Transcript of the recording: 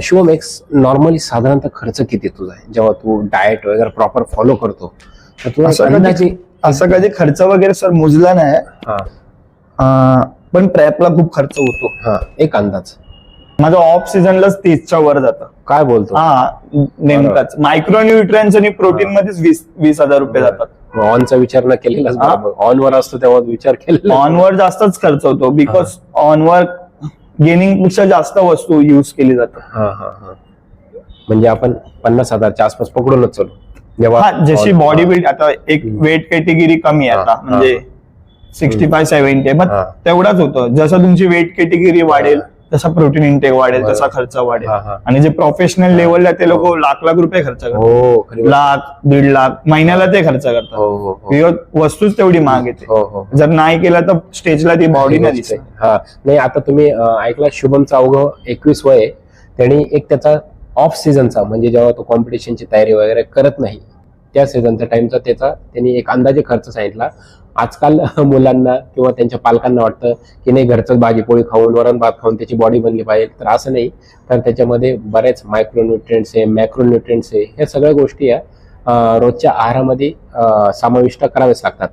शुभम, एक नॉर्मली साधारणतः खर्च किती तुझा आहे जेव्हा तू डाएट वगैरे प्रॉपर फॉलो करतो? तर तुला असं कधी खर्च वगैरे सर मोजला नाही. हा पण प्रॅपला खूप खर्च होतो. हा, एक अंदाज. माझं ऑफ सीझनलाच 30च्या वर जातं. काय बोलतो? हा, नेमकाच मायक्रो न्यूट्रिएंट्स आणि प्रोटीन मध्येच 20,000 रुपये जातात. ऑनचा विचार न केलेला, ऑन वर असतो तेव्हा विचार केलेला. ऑनवर जास्तच खर्च होतो, बिकॉज ऑनवर गेनिंग पेक्षा जास्त वस्तू युज केली जातात. हा हा हा, म्हणजे आपण 50,000च्या आसपास पकडूनच चलो. जेव्हा जशी बॉडी बिल्ड, आता एक वेट कॅटेगरी कमी आहे आता, म्हणजे 65-70, मग तेवढाच होतं. जसं तुमची वेट कॅटेगरी वाढेल तसा प्रोटीन इंटेक वाढेल, तसा खर्च वाढेल. आणि जे प्रोफेशनल लेवलला ते लोक लाख रुपये खर्च करतात, 1,00,000-1.5 लाख महिन्याला ते खर्च करतात. वस्तूच तेवढी महाग येते. जर नाही केलं तर स्टेजला ती बॉडी नाही दिसते. हा, नाही आता तुम्ही ऐकला, शुभमचा अवघं 21 वय आहे. त्यांनी एक त्याचा ऑफ सीझनचा, म्हणजे जेव्हा तो कॉम्पिटिशनची तयारी वगैरे करत नाही त्या सीझनचा टाइमचा त्यांनी एक अंदाजे खर्च सांगितला. आजकाल मुलांना किंवा त्यांच्या पालकांना वाटतं की नाही, घरचं भाजीपोळी खाऊन वरण भात खाऊन त्याची बॉडी बनली पाहिजे, तर असं नाही. तर त्याच्यामध्ये बरेच मायक्रोन्यूट्रिएंट्स आहे, मॅक्रोन्यूट्रिएंट्स आहे, ह्या सगळ्या गोष्टी रोजच्या आहारामध्ये समाविष्ट कराव्याच लागतात.